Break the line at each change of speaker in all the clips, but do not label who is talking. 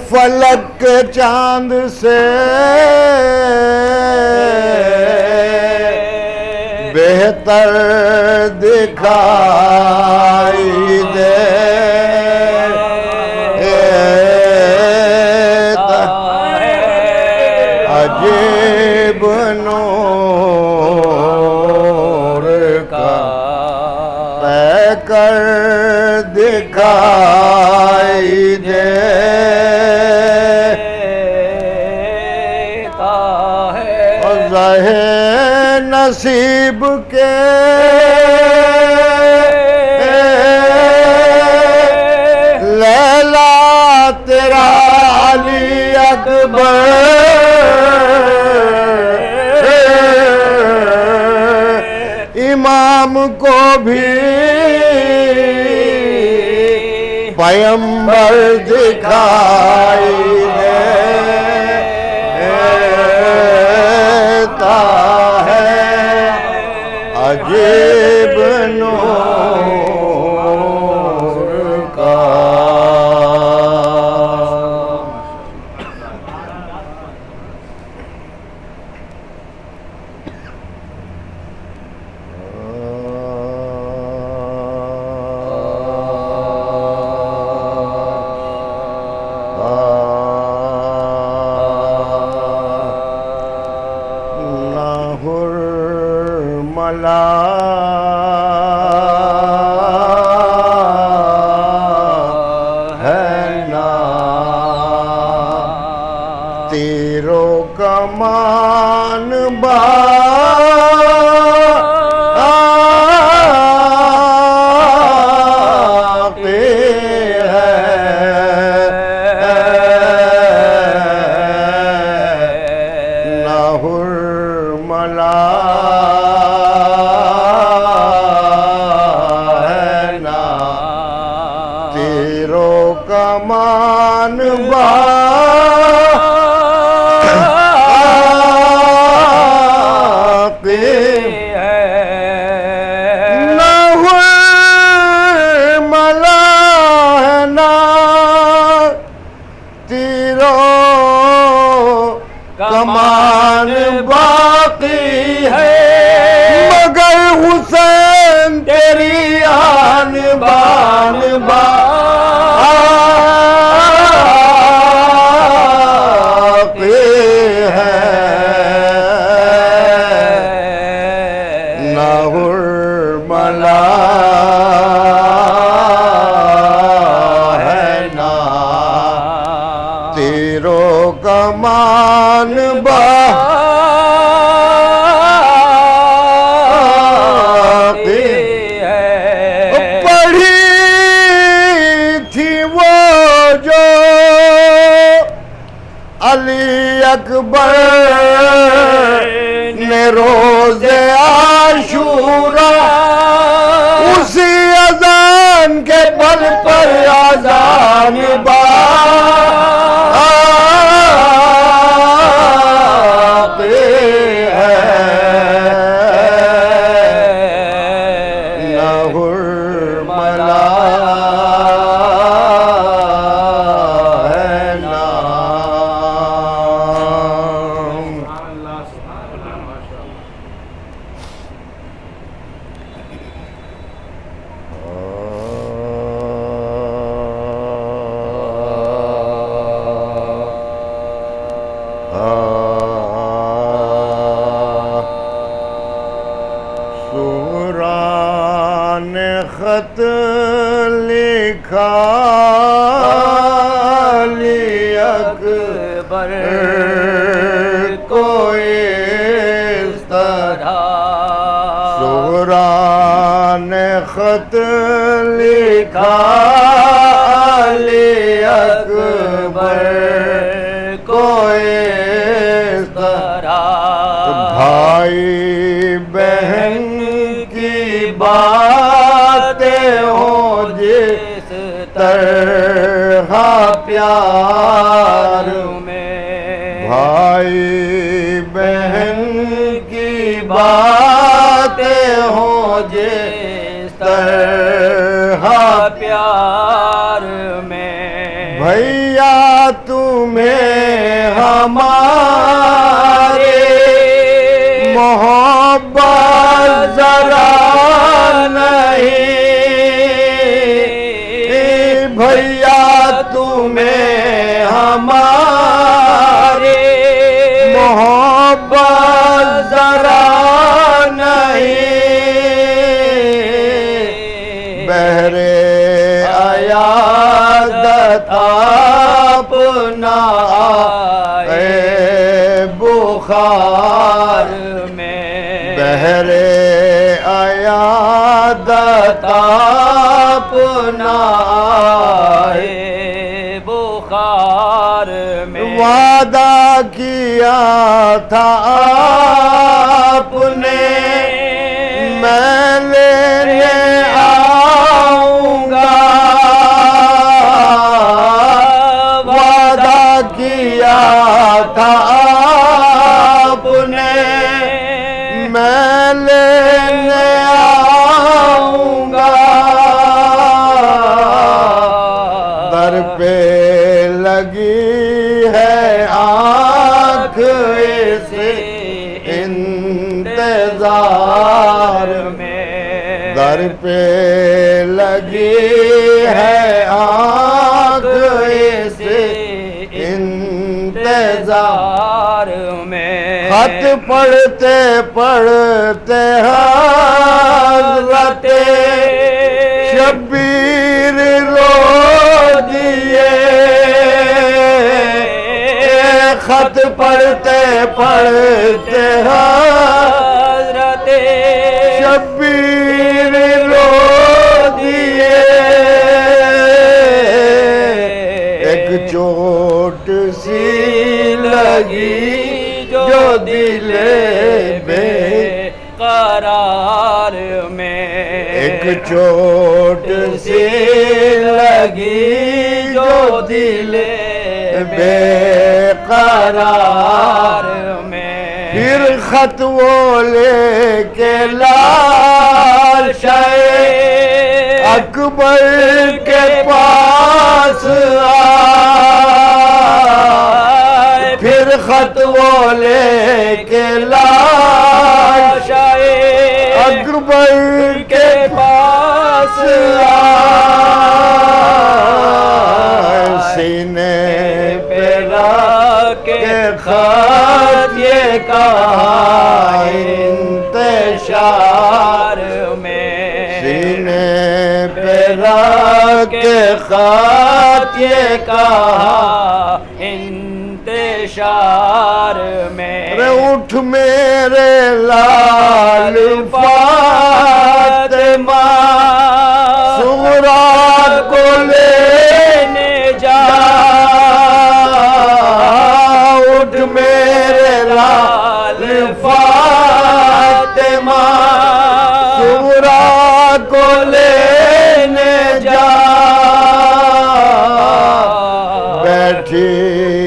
فلک کے چاند سے بہتر دکھائی دیتا عجیب نور کا پہ کر دکھائی نصیب کے لیلا تیرا علی اکبر امام کو بھی پیمبر دکھائی دیتا عجیب نور کا تیروں کمان کمان باقی ہے نہ ملا ہے نہ تیروں کمان باقی ہے مگر حسین تیری آن بان کمان باقی ہے پڑھی تھی وہ جو علی اکبر نے روز عاشوراء اسی اذان کے پل پر اذان خط لکھا علی اکبر کو اس طرح سغرا نے خط لکھا علی اکبر کو اس طرح بھائی بہن کی باتیں ہوں جس طرح پیار میں بھائی بہن کی باتیں ہوں جس طرح پیار میں بھیا تمہیں ہمارے محبت ذرا نہیں بھیا تمہیں ہمارے محبت ذرا نہیں بہرے عیادت اپنا اے بخار میں بہرے عیادت اپنا اے بخار میں وعدہ کیا تھا آپ نے میں لینے آؤں گا وعدہ کیا تھا آپ نے میں لینے آؤں گا در پہ لگی ہے آنکھ اس انتظار میں در پہ لگی ہے آنکھ اس انتظار میں خط پڑھتے پڑھتے حضرت شبیر رو دیے خط پڑھتے پڑھتے
حضرت
شبیر رو دیے ایک چوٹ سی لگی جو دل بے
قرار میں
ایک چوٹ سی لگی جو دل بے قرار
میں
پھر خط وہ لے کے لال شاہ اکبر کے پاس آئے پھر خط وہ لے کے لال شاہ اکبر کے پاس آئے سینے پہ رکھ کے خط یہ کہا انتشار
میں
سینے پہ رکھ کے خط یہ کہا
انتشار میں
رے اٹھ میرے لال فاطمہ سغرا کو لینے جا اٹھ میرے لال فاطمہ سغرا کو لینے جا بیٹھی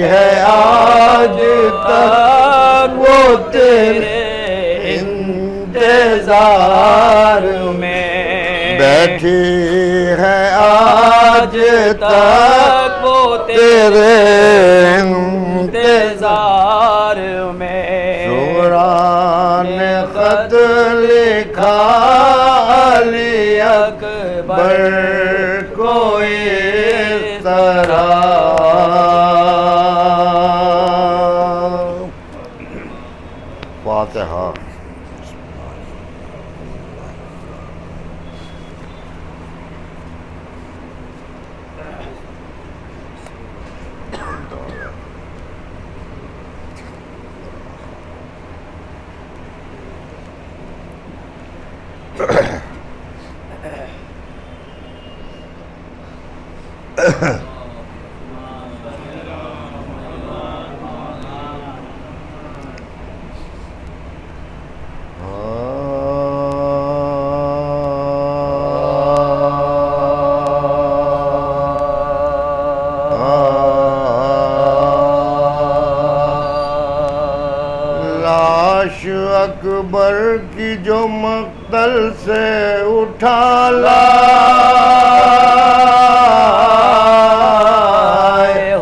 ہے آج تک وہ تیرے انتظار میں بیٹھی ہے آج تک وہ تیرے
انتظار میں
سغرا نے خط لکھا علی اکبر کو اس طرح فاتحہ لاش اکبر کی جو مقتل سے اٹھا لائے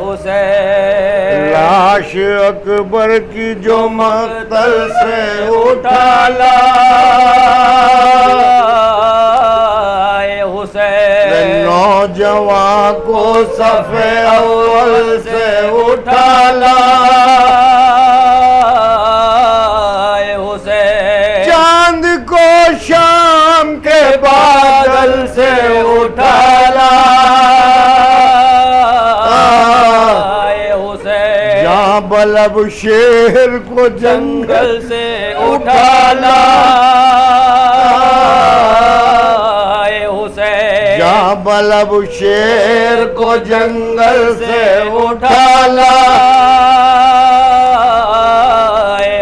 حسین
لاش اکبر کی جو مقتل سے اٹھا لائے
حسین
نوجوان کو صف اول سے اٹھا لائے
حسین
چاند کو شام کے بادل سے اٹھا لائے
حسین
جہاں بلب شیر کو جنگل سے اٹھا لائے
حسین
جہاں بلب شیر کو جنگل سے اٹھا لائے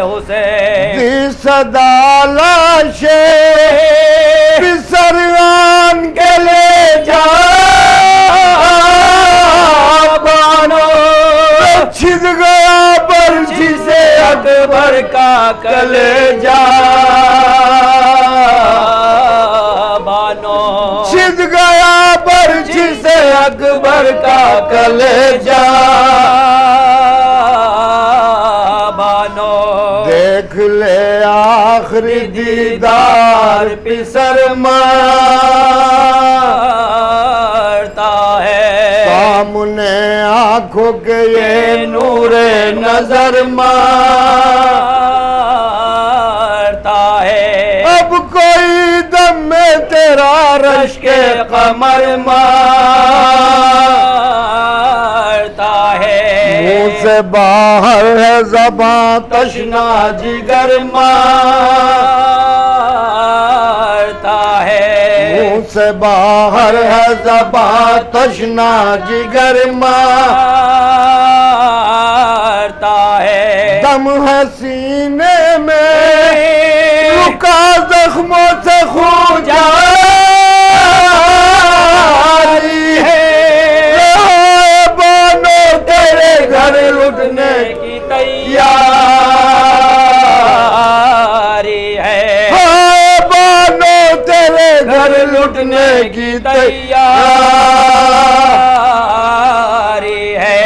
حسین
دی صدا لاشے بسران کے لے جا بانو چھد گیا برچھی سے اکبر کا کلیجہ
بانو
چھد گیا برچھی سے اکبر کا کلیجہ
بانو
دیکھ لے آخری دیدار پسر مارتا ہے سامنے آنکھوں کے یہ نور نظر مارتا ہے اب کوئی دم میں تیرا رش کے قمر مارتا ہے
سے باہر ہے زباں تشنا جگر
مارتا ہے
منہ سے باہر ہے زباں تشنا جگر
مارتا ہے
دم ہے سینے میں رکا زخموں سے خون جاری ہے بانو تیرے گھر لٹنے
کی تیاری ہے
بانو تیرے گھر لٹنے کی
تیاری ہے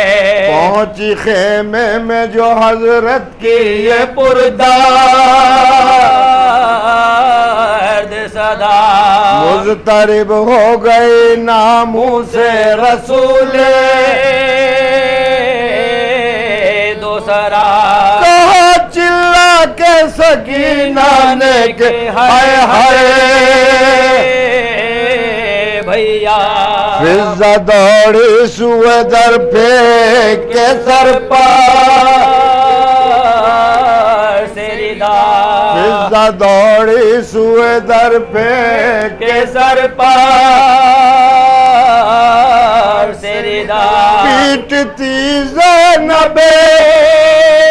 پہنچی خیمے میں جو حضرت کی یہ پردرد
صدا
مضطرب ہو گئی ناموں سے رسول
دوسرا
کہا چلا کے سکینہ نے کہ ہائے ہائے
بھیا
فضہ دوڑی سوئے در پھینک کے سر پر فضہ دوڑی سوئے در پھینک کے سر پر پیٹتی زینب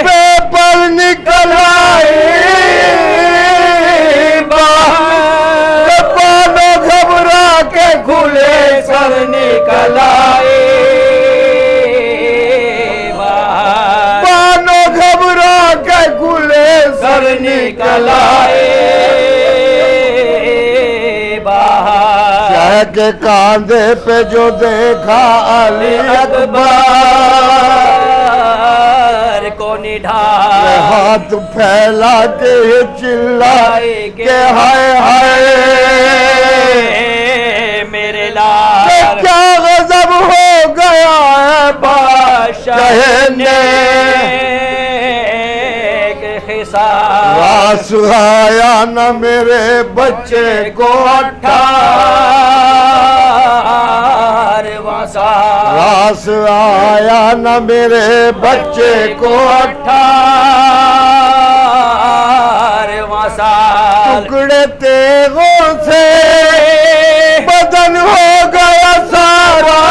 پہ پر نکل آئی باہر بانو گھبرا کے کھلے سر نکل آئی باہر بانو گھبرا کے کھلے سر نکل آئی باہر شہ کے کاندھے پہ جو دیکھا علی اکبر
کو نڈھا
ہاتھ پھیلا کے چلائے کہ ہائے ہائے
میرے لال
کیا غضب ہو گیا ہے بادشاہ نے راس آیا نہ میرے بچے کو
18واں سال
راس آیا نہ میرے بچے کو
18واں سال
ٹکڑے تیغوں سے بدن ہو گیا سارا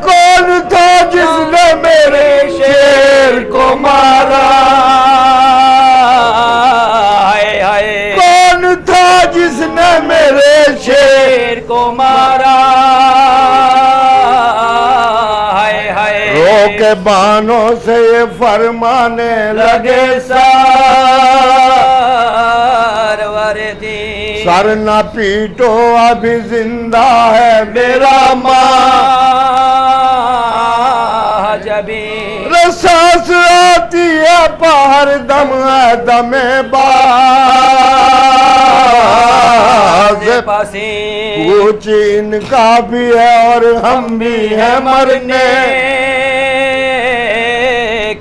کون تھا جس نے میرے شیر کو مارا کون تھا جس نے میرے شیر
کو مارا
رو کے بانوں سے یہ فرمانے لگے سر نہ پیٹو ابھی زندہ ہے میرا ماں
جبی
رساس آتی ہے پہر دم ہے دم باز
پسین
کچھ ان کا بھی ہے اور ہم بھی ہیں مرنے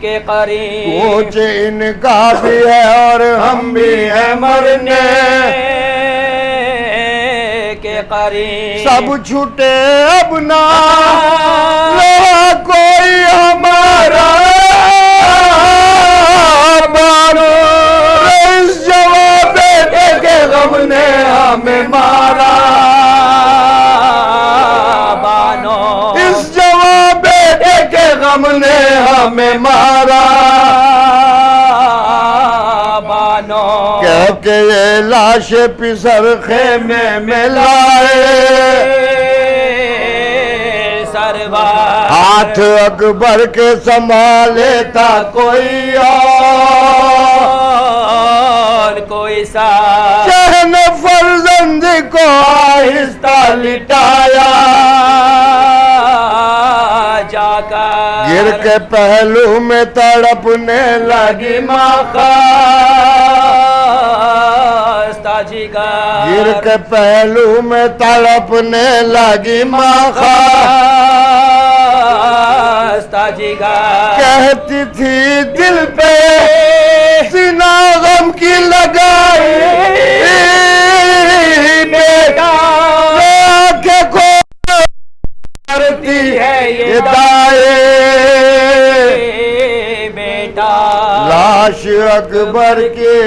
کے قریب
کچھ ان کا بھی ہے اور ہم بھی ہیں مرنے
کے قریب
سب چھوٹے اب نہ رہا کوئی ہمارا بانو اس جواب بیٹے کے غم نے ہمیں مارا
بانو
اس جواب بیٹے کے غم نے ہمیں مارا
بانو
کہہ کے یہ لاش پسر خیمے میں لائے
سربار
ہاتھ اکبر کے سنبھالے تھا کوئی
اور کوئی ساتھ
چہن فرزند کو آہستہ لٹایا
جا کر
گر کے پہلو میں تڑپنے لگی ماں خواستہ
جگر
گر کے پہلو میں تڑپنے لگی ماں
خواستہ جگر
کہتی تھی دل پہ سینہ غم کی لگائی بیٹا آنکھیں کھول کرتی ہے آئے
بیٹا
لاش اکبر کے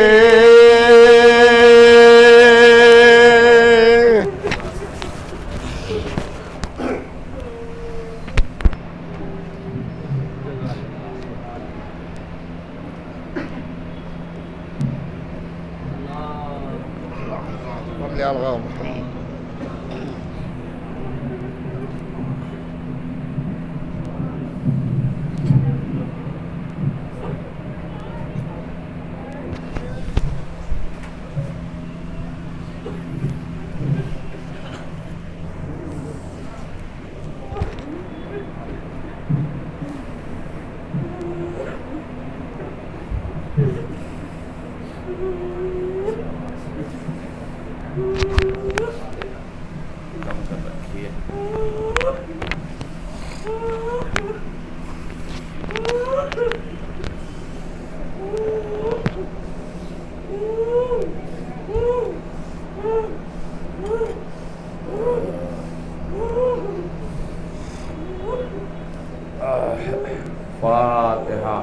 فاتحہ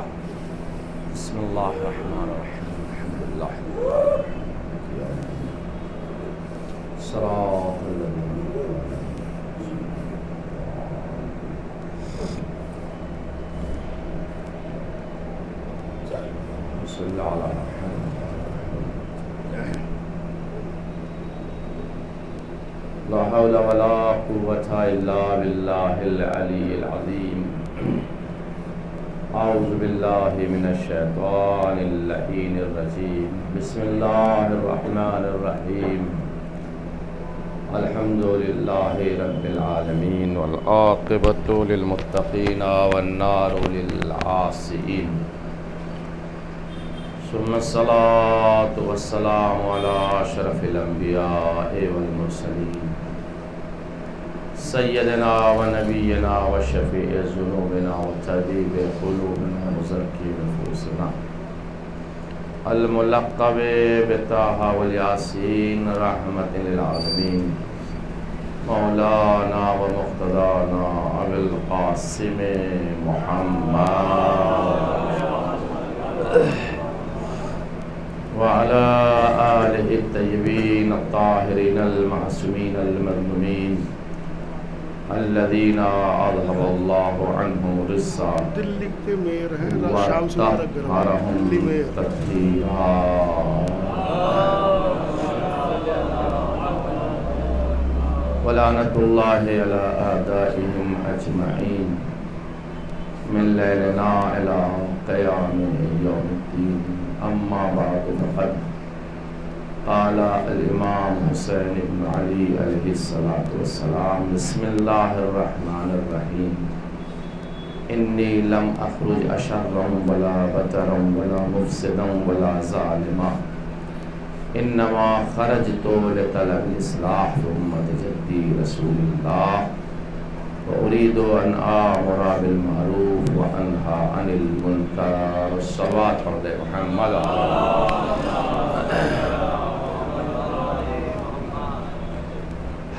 بسم اللہ الرحمن الرحیم الحمد للہ صراط صلی اللہ علیہ لا حول ولا قوة الا باللہ العلی العظیم اعوذ باللہ من الشیطان اللعین الرجیم بسم اللہ الرحمن الرحیم الحمد للہ رب العالمین والعاقبۃ للمتقین والنار للعاصین ثم الصلاة والسلام علی اشرف الانبیاء والمرسلین سیدنا و نبینا و شفیع ذنوبنا و طبیب قلوبنا و زکی نفوسنا الملقب بطہ والیاسین رحمت للعالمین مولانا و مقتدانا ابو القاسم محمد وعلى آلہ الطیبین الطاہرین المعصومین المظلومین الذین اذهب اللہ عنہم الرجس وطہرہم تطہیرا ولعنۃ اللہ علی اعدائہم اجمعین من لیلنا الی قیام یوم الدین اما بعد فقد قال الامام حسین بن علی علیہ الصلاۃ والسلام بسم اللہ الرحمن الرحیم انی لم اخرج اشرا ولا بطرا ولا مفسدا ولا ظالما انما خرجت لطلب الاصلاح ثم جدی رسول اللہ واريد ان آمر بالمعروف وانهى عن المنکر الصلاۃ علی محمد.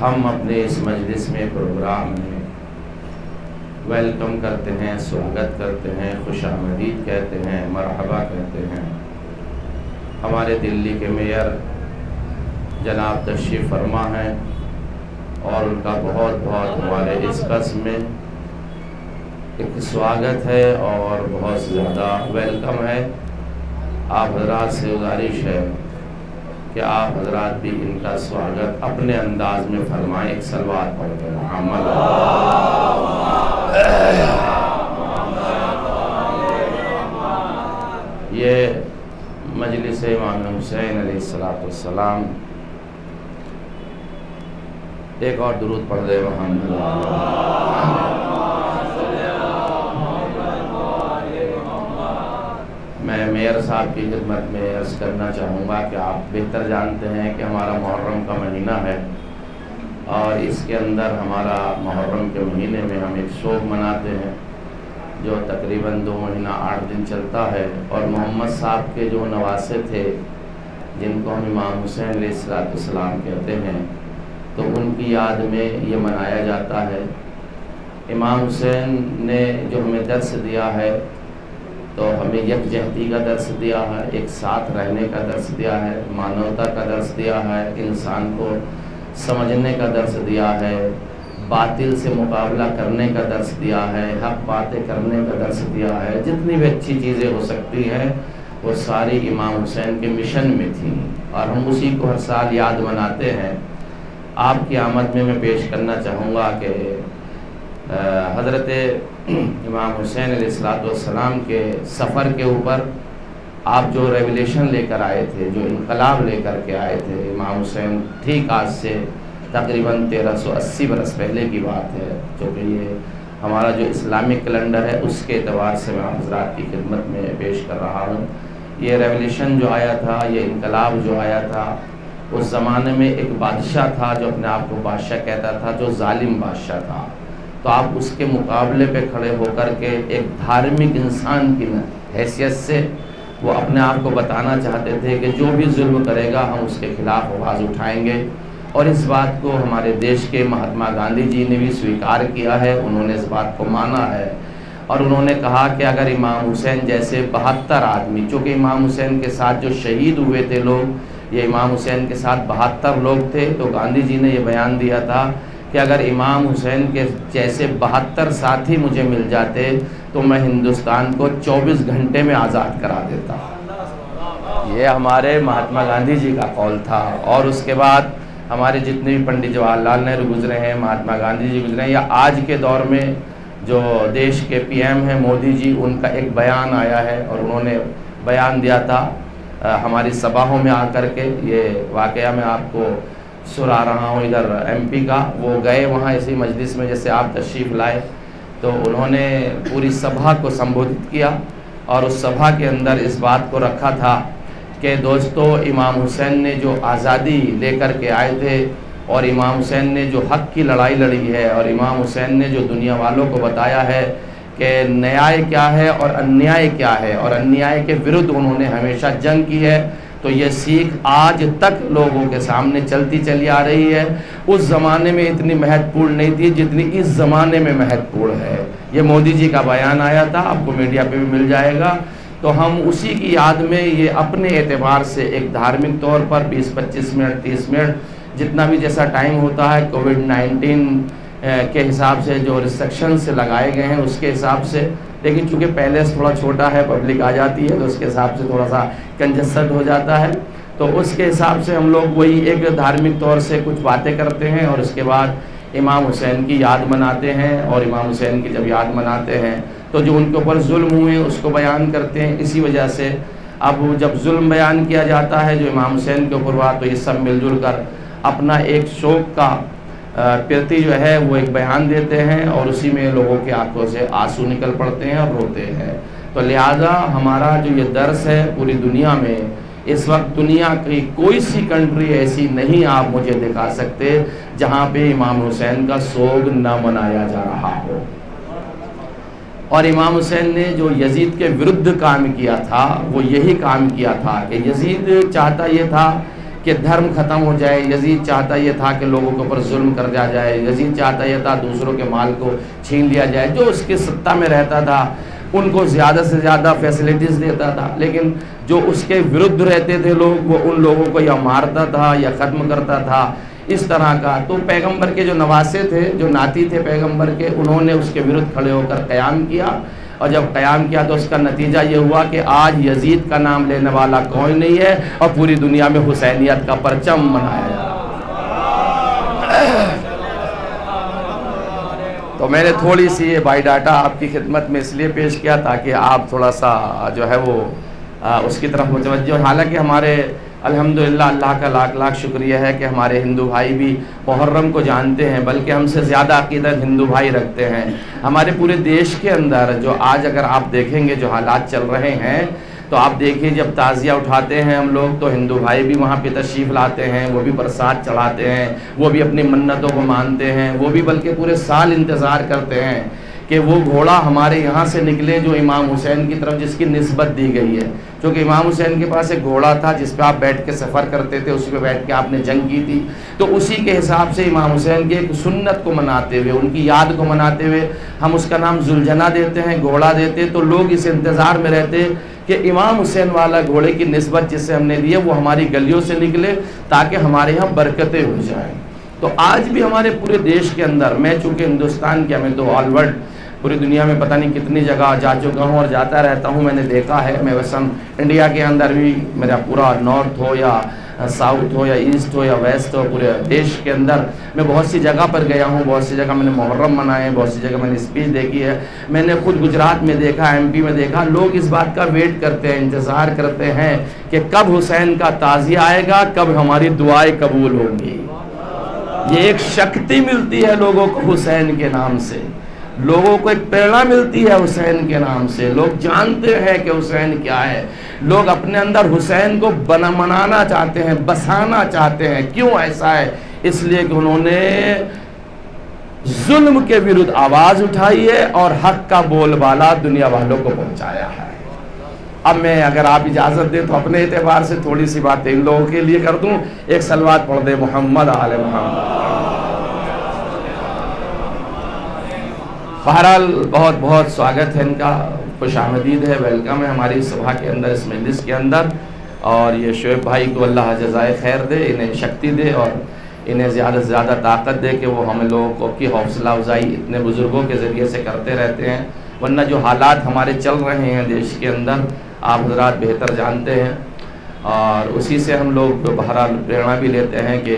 ہم اپنے اس مجلس میں پروگرام میں ویلکم کرتے ہیں، سواگت کرتے ہیں، خوش آمدید کہتے ہیں، مرحبا کہتے ہیں. ہمارے دلی کے میئر جناب تشریف فرما ہیں اور ان کا بہت بہت ہمارے اس قسم میں ایک سواگت ہے اور بہت زیادہ ویلکم ہے. آپ حضرات سے گزارش ہے کہ آپ حضرات بھی ان کا سواگت اپنے انداز میں فرمائیں. ایک صلوات پڑھ کے محمد. یہ مجلس امام حسین علیہ السلام. ایک اور درود پڑھ دے محمد. میں میئر صاحب کی خدمت میں عرض کرنا چاہوں گا کہ آپ بہتر جانتے ہیں کہ ہمارا محرم کا مہینہ ہے اور اس کے اندر ہمارا محرم کے مہینے میں ہم ایک شوق مناتے ہیں جو تقریباً 2 مہینہ 8 دن چلتا ہے. اور محمد صاحب کے جو نواسے تھے جن کو ہم امام حسین علیہ السلام کہتے ہیں تو ان کی یاد میں یہ منایا جاتا ہے. امام حسین نے جو ہمیں درس دیا ہے تو ہمیں یکجہتی کا درس دیا ہے، ایک ساتھ رہنے کا درس دیا ہے، مانوتا کا درس دیا ہے، انسان کو سمجھنے کا درس دیا ہے، باطل سے مقابلہ کرنے کا درس دیا ہے، حق باتیں کرنے کا درس دیا ہے۔ جتنی بھی اچھی چیزیں ہو سکتی ہیں وہ ساری امام حسین کے مشن میں تھیں، اور ہم اسی کو ہر سال یاد مناتے ہیں۔ آپ کی آمد میں پیش کرنا چاہوں گا کہ حضرت امام حسین علیہ السلام کے سفر کے اوپر آپ جو ریولیشن لے کر آئے تھے، جو انقلاب لے کر کے آئے تھے، امام حسین ٹھیک آج سے تقریباً 1380 برس پہلے کی بات ہے، جو کہ یہ ہمارا جو اسلامک کیلنڈر ہے اس کے اعتبار سے میں آپ حضرات کی خدمت میں پیش کر رہا ہوں۔ یہ ریولیشن جو آیا تھا، یہ انقلاب جو آیا تھا، اس زمانے میں ایک بادشاہ تھا جو اپنے آپ کو بادشاہ کہتا تھا، جو ظالم بادشاہ تھا۔ تو آپ اس کے مقابلے پہ کھڑے ہو کر کے ایک دھارمک انسان کی حیثیت سے وہ اپنے آپ کو بتانا چاہتے تھے کہ جو بھی ظلم کرے گا ہم اس کے خلاف آواز اٹھائیں گے، اور اس بات کو ہمارے دیش کے مہاتما گاندھی جی نے بھی سویکار کیا ہے، انہوں نے اس بات کو مانا ہے، اور انہوں نے کہا کہ اگر امام حسین جیسے 72 آدمی، چونکہ امام حسین کے ساتھ جو شہید ہوئے تھے لوگ، یہ امام حسین کے ساتھ 72 لوگ تھے، تو گاندھی جی نے یہ بیان دیا تھا کہ اگر امام حسین کے جیسے 72 ساتھی مجھے مل جاتے تو میں ہندوستان کو 24 گھنٹے میں آزاد کرا دیتا۔ یہ ہمارے مہاتما گاندھی جی کا قول تھا۔ اور اس کے بعد ہمارے جتنے بھی پنڈت جواہر لال نہرو گزرے ہیں، مہاتما گاندھی جی گزرے ہیں، یا آج کے دور میں جو دیش کے پی ایم ہیں مودی جی، ان کا ایک بیان آیا ہے، اور انہوں نے بیان دیا تھا ہماری سبھاؤں میں آ کر کے۔ یہ واقعہ میں آپ کو سنا رہا ہوں ادھر ایم پی کا، وہ گئے وہاں اسی مجلس میں جیسے آپ تشریف لائے، تو انہوں نے پوری سبھا کو سمبودھت کیا، اور اس سبھا کے اندر اس بات کو رکھا تھا کہ دوستو، امام حسین نے جو آزادی لے کر کے آئے تھے، اور امام حسین نے جو حق کی لڑائی لڑی ہے، اور امام حسین نے جو دنیا والوں کو بتایا ہے کہ نیائے کیا ہے اور انیائے کیا ہے، اور انیائے کے ورد انہوں نے ہمیشہ جنگ کی ہے، تو یہ سیکھ آج تک لوگوں کے سامنے چلتی چلی آ رہی ہے۔ اس زمانے میں اتنی مہتوپورن نہیں تھی جتنی اس زمانے میں مہتوپورن ہے۔ یہ مودی جی کا بیان آیا تھا، آپ کو میڈیا پہ بھی مل جائے گا۔ تو ہم اسی کی یاد میں یہ اپنے اعتبار سے ایک دھارمک طور پر 20-25 منٹ 30 منٹ جتنا بھی جیسا ٹائم ہوتا ہے، کووڈ-19 کے حساب سے جو ریسٹرکشنز سے لگائے گئے ہیں اس کے حساب سے، لیکن چونکہ پہلے سے تھوڑا چھوٹا ہے، پبلک آ جاتی ہے تو اس کے حساب سے تھوڑا سا کنجسٹ ہو جاتا ہے، تو اس کے حساب سے ہم لوگ وہی ایک دھارمک طور سے کچھ باتیں کرتے ہیں، اور اس کے بعد امام حسین کی یاد مناتے ہیں، اور امام حسین کی جب یاد مناتے ہیں تو جو ان کے اوپر ظلم ہوئے اس کو بیان کرتے ہیں۔ اسی وجہ سے اب جب ظلم بیان کیا جاتا ہے جو امام حسین کے اوپر ہوا، تو یہ سب مل جل کر اپنا ایک شوق کا پرتی جو ہے وہ ایک بیان دیتے ہیں، اور اسی میں لوگوں کے آنکھوں سے آنسو نکل پڑتے ہیں اور روتے ہیں۔ تو لہٰذا ہمارا جو یہ درس ہے پوری دنیا میں، اس وقت دنیا کی کوئی سی کنٹری ایسی نہیں آپ مجھے دکھا سکتے جہاں پہ امام حسین کا سوگ نہ منایا جا رہا ہو۔ اور امام حسین نے جو یزید کے ورد کام کیا تھا وہ یہی کام کیا تھا کہ یزید چاہتا یہ تھا کہ دھرم ختم ہو جائے، یزید چاہتا یہ تھا کہ لوگوں کے اوپر ظلم کر دیا جائے، یزید چاہتا یہ تھا دوسروں کے مال کو چھین لیا جائے، جو اس کی سطح میں رہتا تھا ان کو زیادہ سے زیادہ فیسلٹیز دیتا تھا، لیکن جو اس کے ورد رہتے تھے لوگ وہ ان لوگوں کو یا مارتا تھا یا ختم کرتا تھا، اس طرح کا۔ تو پیغمبر کے جو نواسے تھے، جو ناتی تھے پیغمبر کے، انہوں نے اس کے ورد کھڑے ہو کر قیام کیا، اور جب قیام کیا تو اس کا نتیجہ یہ ہوا کہ آج یزید کا نام لینے والا کوئی نہیں ہے، اور پوری دنیا میں حسینیت کا پرچم منایا جا رہا ہے۔ تو میں نے تھوڑی سی یہ بائی ڈاٹا آپ کی خدمت میں اس لیے پیش کیا تاکہ آپ تھوڑا سا جو ہے وہ اس کی طرف متوجہ ہو۔ حالانکہ ہمارے الحمدللہ اللہ کا لاکھ لاکھ شکریہ ہے کہ ہمارے ہندو بھائی بھی محرم کو جانتے ہیں، بلکہ ہم سے زیادہ عقیدت ہندو بھائی رکھتے ہیں۔ ہمارے پورے دیش کے اندر جو آج اگر آپ دیکھیں گے جو حالات چل رہے ہیں، تو آپ دیکھیے جب تعزیہ اٹھاتے ہیں ہم لوگ تو ہندو بھائی بھی وہاں پہ تشریف لاتے ہیں، وہ بھی پرساد چڑھاتے ہیں، وہ بھی اپنی منتوں کو مانتے ہیں، وہ بھی بلکہ پورے سال انتظار کرتے ہیں کہ وہ گھوڑا ہمارے یہاں سے نکلے جو امام حسین کی طرف جس کی نسبت دی گئی ہے، کیونکہ امام حسین کے پاس ایک گھوڑا تھا جس پہ آپ بیٹھ کے سفر کرتے تھے، اسی پہ بیٹھ کے آپ نے جنگ کی تھی، تو اسی کے حساب سے امام حسین کی ایک سنت کو مناتے ہوئے، ان کی یاد کو مناتے ہوئے ہم اس کا نام ذوالجناح دیتے ہیں، گھوڑا دیتے، تو لوگ اس انتظار میں رہتے کہ امام حسین والا گھوڑے کی نسبت جس سے ہم نے دی ہے وہ ہماری گلیوں سے نکلے تاکہ ہمارے یہاں برکتیں ہو جائیں۔ تو آج بھی ہمارے پورے دیش کے اندر، میں چونکہ ہندوستان کے، ہمیں تو آل ورلڈ پوری دنیا میں پتہ نہیں کتنی جگہ جا چکا ہوں اور جاتا رہتا ہوں، میں نے دیکھا ہے، میں ویسے انڈیا کے اندر بھی میرا پورا نارتھ ہو یا ساؤتھ ہو یا ایسٹ ہو یا ویسٹ ہو، پورے دیش کے اندر میں بہت سی جگہ پر گیا ہوں، بہت سی جگہ میں نے محرم منائے، بہت سی جگہ میں نے اسپیچ دیکھی ہے، میں نے خود گجرات میں دیکھا، ایم پی میں دیکھا، لوگ اس بات کا ویٹ کرتے ہیں، انتظار کرتے ہیں کہ کب حسین کا تعزیہ آئے گا، کب ہماری دعائیں قبول ہوں گی۔ یہ ایک شکتی ملتی ہے لوگوں کو حسین کے نام سے، لوگوں کو ایک پریرنا ملتی ہے حسین کے نام سے، لوگ جانتے ہیں کہ حسین کیا ہے، لوگ اپنے اندر حسین کو منانا چاہتے ہیں، بسانا چاہتے ہیں۔ کیوں ایسا ہے؟ اس لیے کہ انہوں نے ظلم کے ورد آواز اٹھائی ہے اور حق کا بول بالا دنیا والوں کو پہنچایا ہے۔ اب میں اگر آپ اجازت دیں تو اپنے اعتبار سے تھوڑی سی باتیں ان لوگوں کے لیے کر دوں، ایک صلوات پڑھ دے محمد آل محمد۔ بہرحال بہت بہت سواگت ہے ان کا، خوش آمدید ہے، ویلکم ہے ہماری صبح کے اندر، اس مجلس کے اندر، اور یہ شعیب بھائی کو اللہ جزائے خیر دے، انہیں شکتی دے اور انہیں زیادہ سے زیادہ طاقت دے کہ وہ ہم لوگوں کی حوصلہ افزائی اتنے بزرگوں کے ذریعے سے کرتے رہتے ہیں، ورنہ جو حالات ہمارے چل رہے ہیں دیش کے اندر آپ حضرات بہتر جانتے ہیں، اور اسی سے ہم لوگ بہرحال پریرنا بھی لیتے ہیں کہ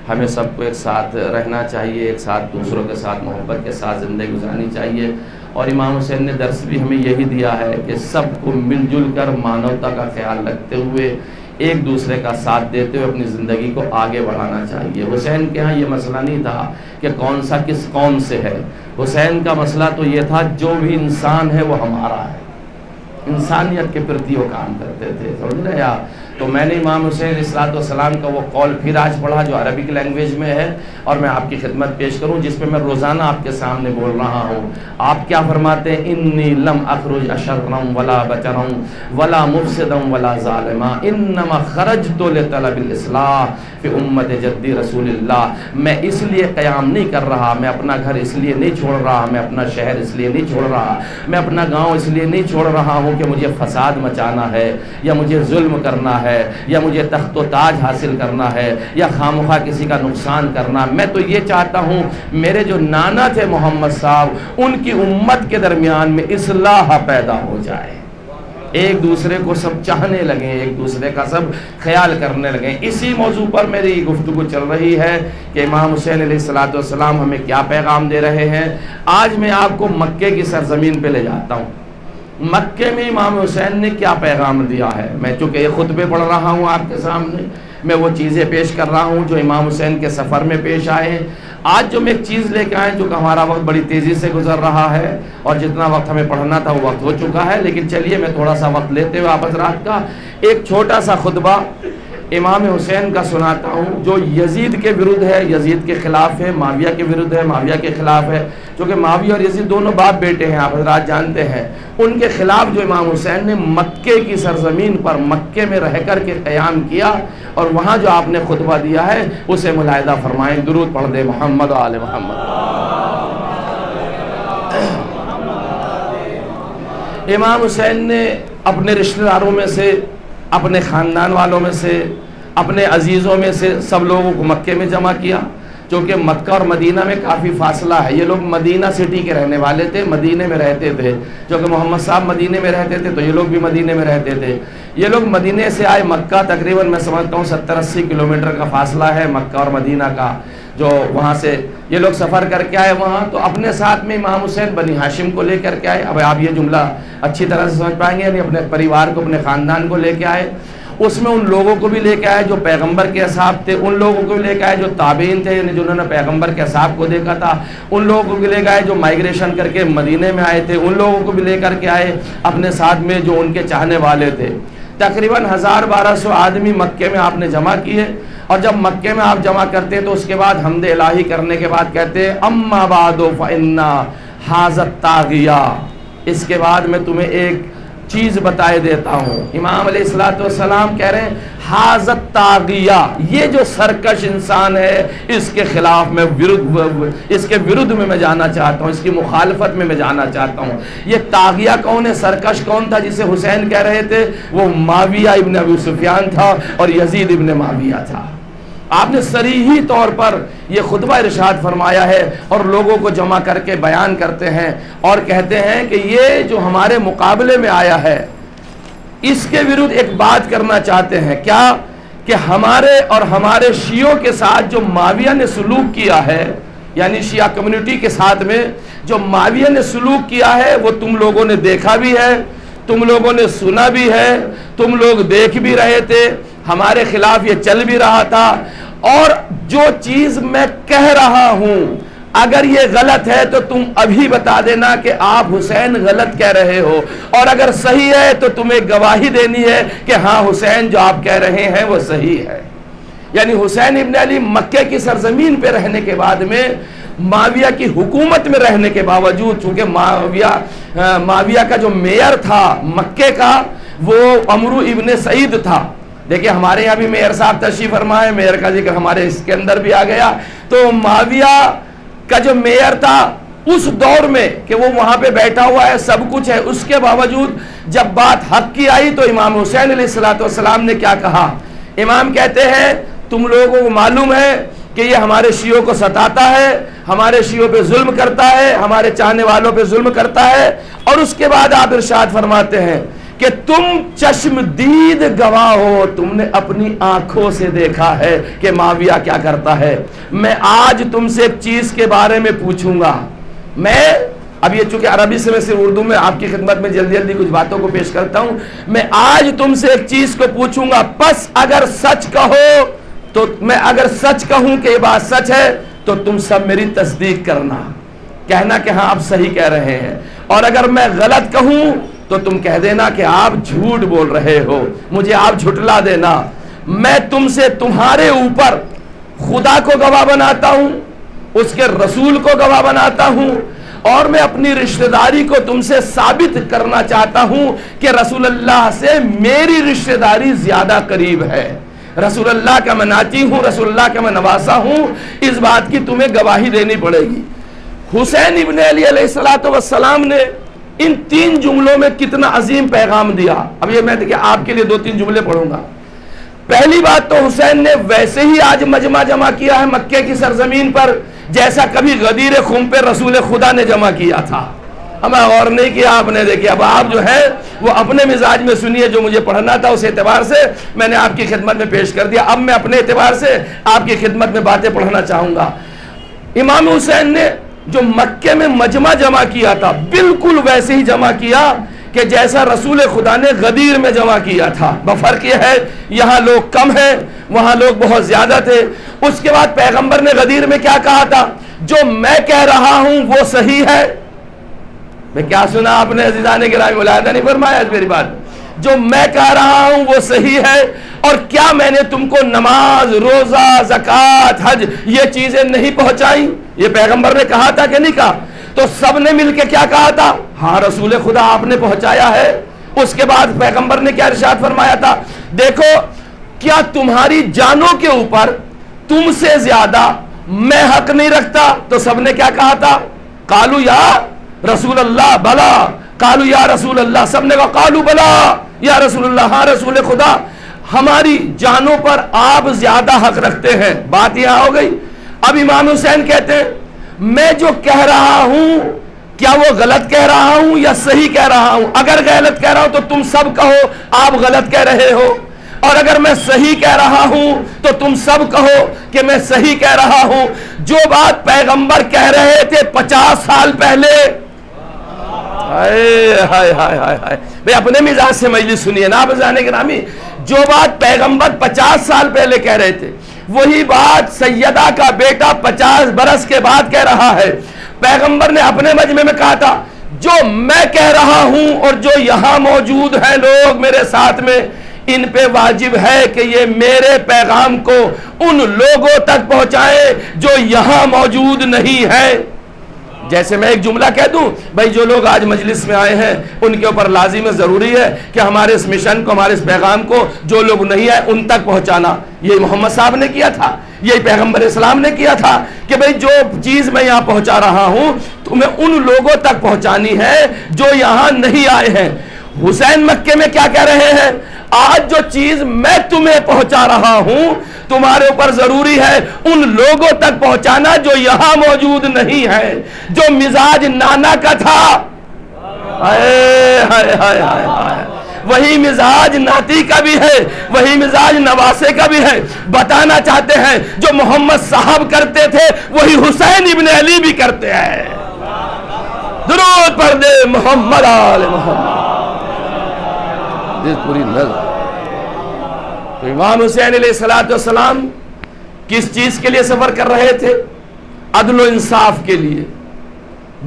ہمیں سب کو ایک ساتھ رہنا چاہیے، ایک ساتھ دوسروں کے ساتھ محبت کے ساتھ زندگی گزارنی چاہیے، اور امام حسین نے درس بھی ہمیں یہی دیا ہے کہ سب کو مل جل کر مانوتا کا خیال رکھتے ہوئے ایک دوسرے کا ساتھ دیتے ہوئے اپنی زندگی کو آگے بڑھانا چاہیے۔ حسین کے ہاں یہ مسئلہ نہیں تھا کہ کون سا کس قوم سے ہے، حسین کا مسئلہ تو یہ تھا جو بھی انسان ہے وہ ہمارا ہے، انسانیت کے پرتی وہ کام کرتے تھے، سمجھ رہے آپ؟ تو میں نے امام حسین علیہ الصلوۃ والسلام کا وہ قول پھر آج پڑھا جو عربک لینگویج میں ہے، اور میں آپ کی خدمت پیش کروں جس پہ میں روزانہ آپ کے سامنے بول رہا ہوں۔ آپ کیا فرماتے ہیں؟ انی لم اخرج اشرا ولا بچرا ولا مفسدا ولا ظالما انما خرجت لطلب الاصلاح فی امت جدی رسول اللہ۔ میں اس لیے قیام نہیں کر رہا، میں اپنا گھر اس لیے نہیں چھوڑ رہا، میں اپنا شہر اس لیے نہیں چھوڑ رہا، میں اپنا گاؤں اس لیے نہیں چھوڑ رہا ہوں کہ مجھے فساد مچانا ہے یا مجھے ظلم کرنا ہے یا مجھے تخت و تاج حاصل کرنا ہے یا خامخواہ کسی کا نقصان کرنا۔ میں تو یہ چاہتا ہوں میرے جو نانا تھے محمد صاحب، ان کی امت کے درمیان میں اصلاح پیدا ہو جائے، ایک دوسرے کو سب چاہنے لگیں، ایک دوسرے کا سب خیال کرنے لگیں۔ اسی موضوع پر میری گفتگو چل رہی ہے کہ امام حسین علیہ الصلوۃ والسلام ہمیں کیا پیغام دے رہے ہیں۔ آج میں آپ کو مکے کی سرزمین پہ لے جاتا ہوں۔ مکے میں امام حسین نے کیا پیغام دیا ہے؟ میں چونکہ یہ خطبے پڑھ رہا ہوں آپ کے سامنے، میں وہ چیزیں پیش کر رہا ہوں جو امام حسین کے سفر میں پیش آئے ہیں۔ آج جو میں ایک چیز لے کے آئے، جو کہ ہمارا وقت بڑی تیزی سے گزر رہا ہے اور جتنا وقت ہمیں پڑھنا تھا وہ وقت ہو چکا ہے، لیکن چلیے میں تھوڑا سا وقت لیتے ہوئے آپ حضرات کا ایک چھوٹا سا خطبہ امام حسین کا سناتا ہوں، جو یزید کے ورد ہے، یزید کے خلاف ہے، معاویہ کے ورد ہے، معاویہ کے خلاف ہے، چونکہ معاویہ اور یزید دونوں باپ بیٹے ہیں، آپ حضرات جانتے ہیں۔ ان کے خلاف جو امام حسین نے مکے کی سرزمین پر مکے میں رہ کر کے قیام کیا اور وہاں جو آپ نے خطبہ دیا ہے اسے ملاحظہ فرمائیں۔ درود پڑھ دے محمد و آل محمد۔ امام حسین نے اپنے رشتہ داروں میں سے، اپنے خاندان والوں میں سے، اپنے عزیزوں میں سے سب لوگوں کو مکے میں جمع کیا، چونکہ مکہ اور مدینہ میں کافی فاصلہ ہے۔ یہ لوگ مدینہ سٹی کے رہنے والے تھے، مدینے میں رہتے تھے، چونکہ محمد صاحب مدینے میں رہتے تھے تو یہ لوگ بھی مدینے میں رہتے تھے۔ یہ لوگ مدینے سے آئے، مکہ تقریباً میں سمجھتا ہوں 70-80 کلومیٹر کا فاصلہ ہے مکہ اور مدینہ کا، جو وہاں سے یہ لوگ سفر کر کے آئے وہاں، تو اپنے ساتھ میں امام حسین بنی ہاشم کو لے کر کے آئے۔ اب آپ یہ جملہ اچھی طرح سے سمجھ پائیں گے، یعنی اپنے پریوار کو، اپنے خاندان کو لے کے آئے۔ اس میں ان لوگوں کو بھی لے کے آئے جو پیغمبر کے اصحاب تھے، ان لوگوں کو بھی لے کے آئے جو تابعین تھے، یعنی جنہوں نے پیغمبر کے اصحاب کو دیکھا تھا، ان لوگوں کو بھی لے کے آئے جو مائگریشن کر کے مدینے میں آئے تھے، ان لوگوں کو بھی لے کر کے آئے اپنے ساتھ میں جو ان کے چاہنے والے تھے۔ تقریباً 1200 آدمی مکے میں آپ نے جمع کیے، اور جب مکے میں آپ جمع کرتے تو اس کے بعد حمد الہی کرنے کے بعد کہتے اما بعد فإنا حاضت طاغیہ. اس کے بعد میں تمہیں ایک چیز بتائے دیتا ہوں. امام علیہ الصلوۃ والسلام کہہ رہے ہیں حاضت طاغیہ، یہ جو سرکش انسان ہے اس کے خلاف میں اس کے ورد میں جانا چاہتا ہوں، اس کی مخالفت میں جانا چاہتا ہوں. یہ طاغیہ کون ہے؟ سرکش کون تھا جسے حسین کہہ رہے تھے؟ وہ معاویہ ابن ابی سفیان تھا اور یزید ابن معاویہ تھا. آپ نے صریحی طور پر یہ خطبہ ارشاد فرمایا ہے اور لوگوں کو جمع کر کے بیان کرتے ہیں اور کہتے ہیں کہ یہ جو ہمارے مقابلے میں آیا ہے اس کے ورد ایک بات کرنا چاہتے ہیں. کیا؟ کہ ہمارے اور ہمارے شیعوں کے ساتھ جو معاویہ نے سلوک کیا ہے، یعنی شیعہ کمیونٹی کے ساتھ میں جو معاویہ نے سلوک کیا ہے وہ تم لوگوں نے دیکھا بھی ہے، تم لوگوں نے سنا بھی ہے، تم لوگ دیکھ بھی رہے تھے، ہمارے خلاف یہ چل بھی رہا تھا. اور جو چیز میں کہہ رہا ہوں اگر یہ غلط ہے تو تم ابھی بتا دینا کہ آپ حسین غلط کہہ رہے ہو، اور اگر صحیح ہے تو تمہیں گواہی دینی ہے کہ ہاں حسین جو آپ کہہ رہے ہیں وہ صحیح ہے. یعنی حسین ابن علی مکے کی سرزمین پہ رہنے کے بعد میں معاویہ کی حکومت میں رہنے کے باوجود، چونکہ معاویہ کا جو میئر تھا مکے کا وہ عمرو ابن سعید تھا. دیکھیں ہمارے یہاں بھی میئر صاحب تشریف فرما ہے، میئر کا ذکر ہمارے اس کے اندر بھی آ گیا. تو معاویہ کا جو میئر تھا اس دور میں کہ وہ وہاں پہ بیٹھا ہوا ہے، سب کچھ ہے، اس کے باوجود جب بات حق کی آئی تو امام حسین علیہ الصلوۃ والسلام نے کیا کہا؟ امام کہتے ہیں تم لوگوں کو معلوم ہے کہ یہ ہمارے شیعوں کو ستاتا ہے، ہمارے شیعوں پہ ظلم کرتا ہے، ہمارے چاہنے والوں پہ ظلم کرتا ہے. اور اس کے بعد آپ ارشاد فرماتے ہیں کہ تم چشم دید گواہ ہو، تم نے اپنی آنکھوں سے دیکھا ہے کہ معاویہ کیا کرتا ہے. میں آج تم سے ایک چیز کے بارے میں پوچھوں گا. میں اب یہ چونکہ عربی سے میں صرف اردو میں آپ کی خدمت میں جلدی جلدی کچھ باتوں کو پیش کرتا ہوں. میں آج تم سے ایک چیز کو پوچھوں گا، پس اگر سچ کہو تو میں اگر سچ کہوں کہ یہ بات سچ ہے تو تم سب میری تصدیق کرنا، کہنا کہ ہاں آپ صحیح کہہ رہے ہیں. اور اگر میں غلط کہوں تو تم کہہ دینا کہ آپ جھوٹ بول رہے ہو، مجھے آپ جھٹلا دینا. میں تم سے تمہارے اوپر خدا کو گواہ بناتا ہوں، اس کے رسول کو گواہ بناتا ہوں، اور میں اپنی رشتہ داری کو تم سے ثابت کرنا چاہتا ہوں کہ رسول اللہ سے میری رشتہ داری زیادہ قریب ہے. رسول اللہ کا میں ناتی ہوں، رسول اللہ کا میں نواسا ہوں. اس بات کی تمہیں گواہی دینی پڑے گی. حسین ابن علی علیہ الصلوۃ والسلام نے ان 3 جملوں میں کتنا عظیم پیغام دیا. اب یہ میں دیکھیں آپ کے لیے 2-3 جملے پڑھوں گا. پہلی بات تو حسین نے ویسے ہی آج مجمع جمع کیا ہے مکے کی سرزمین پر جیسا کبھی غدیر خم پہ رسول خدا نے جمع کیا تھا. ہمیں غور نہیں کیا آپ نے. دیکھیں اب آپ جو ہے وہ اپنے مزاج میں سنیے، جو مجھے پڑھنا تھا اس اعتبار سے میں نے آپ کی خدمت میں پیش کر دیا. اب میں اپنے اعتبار سے آپ کی خدمت میں باتیں پڑھنا چاہوں گا. امام حسین نے جو مکے میں مجمع جمع کیا تھا بالکل ویسے ہی جمع کیا کہ جیسا رسول خدا نے غدیر میں جمع کیا تھا. بفرق یہ ہے یہاں لوگ کم ہیں، وہاں لوگ بہت زیادہ تھے. اس کے بعد پیغمبر نے غدیر میں کیا کہا تھا؟ جو میں کہہ رہا ہوں وہ صحیح ہے. میں کیا سنا آپ نے عزیزان گرامی؟ ملاحظہ نہیں فرمایا اس میری بات؟ جو میں کہہ رہا ہوں وہ صحیح ہے. اور کیا میں نے تم کو نماز، روزہ، زکوٰۃ، حج یہ چیزیں نہیں پہنچائیں؟ یہ پیغمبر نے کہا تھا کہ نہیں کہا؟ تو سب نے مل کے کیا کہا تھا؟ ہاں رسول خدا آپ نے پہنچایا ہے. اس کے بعد پیغمبر نے کیا ارشاد فرمایا تھا؟ دیکھو کیا تمہاری جانوں کے اوپر تم سے زیادہ میں حق نہیں رکھتا؟ تو سب نے کیا کہا تھا؟ قالو یا رسول اللہ بلا، قالو یا رسول اللہ، سب نے کہا قالو بلا یا رسول اللہ، ہاں رسول خدا ہماری جانوں پر آپ زیادہ حق رکھتے ہیں. بات یہاں ہو گئی. اب امام حسین کہتے ہیں میں جو کہہ رہا ہوں کیا وہ غلط کہہ رہا ہوں یا صحیح کہہ رہا ہوں؟ اگر غلط کہہ رہا ہوں تو تم سب کہو آپ غلط کہہ رہے ہو، اور اگر میں صحیح کہہ رہا ہوں تو تم سب کہو کہ میں صحیح کہہ رہا ہوں. جو بات پیغمبر کہہ رہے تھے 50 سال پہلے، بھئی اپنے مزاج سے مجلس سنیے نا بزانے گرامی. جو بات پیغمبر 50 سال پہلے کہہ رہے تھے وہی بات سیدہ کا بیٹا 50 برس کے بعد کہہ رہا ہے. پیغمبر نے اپنے مجمع میں کہا تھا جو میں کہہ رہا ہوں اور جو یہاں موجود ہیں لوگ میرے ساتھ میں، ان پہ واجب ہے کہ یہ میرے پیغام کو ان لوگوں تک پہنچائے جو یہاں موجود نہیں ہے. جیسے میں ایک جملہ کہہ دوں بھائی جو لوگ آج مجلس میں آئے ہیں ان کے اوپر لازم ضروری ہے کہ ہمارے اس مشن کو, ہمارے اس پیغام کو جو لوگ نہیں آئے ان تک پہنچانا. یہ محمد صاحب نے کیا تھا, یہ پیغمبر اسلام نے کیا تھا کہ بھئی جو چیز میں یہاں پہنچا رہا ہوں تمہیں ان لوگوں تک پہنچانی ہے جو یہاں نہیں آئے ہیں. حسین مکے میں کیا کہہ رہے ہیں؟ آج جو چیز میں تمہیں پہنچا رہا ہوں تمہارے اوپر ضروری ہے ان لوگوں تک پہنچانا جو یہاں موجود نہیں ہے. جو مزاج نانا کا تھا وہی مزاج ناتی کا بھی ہے, وہی مزاج نواسے کا بھی ہے. بتانا چاہتے ہیں جو محمد صاحب کرتے تھے وہی حسین ابن علی بھی کرتے ہیں. درود پڑھ دے محمد آل محمد. پوری نظر تو امام حسین علیہ السلام کس چیز کے لیے سفر کر رہے تھے؟ عدل و انصاف کے لیے,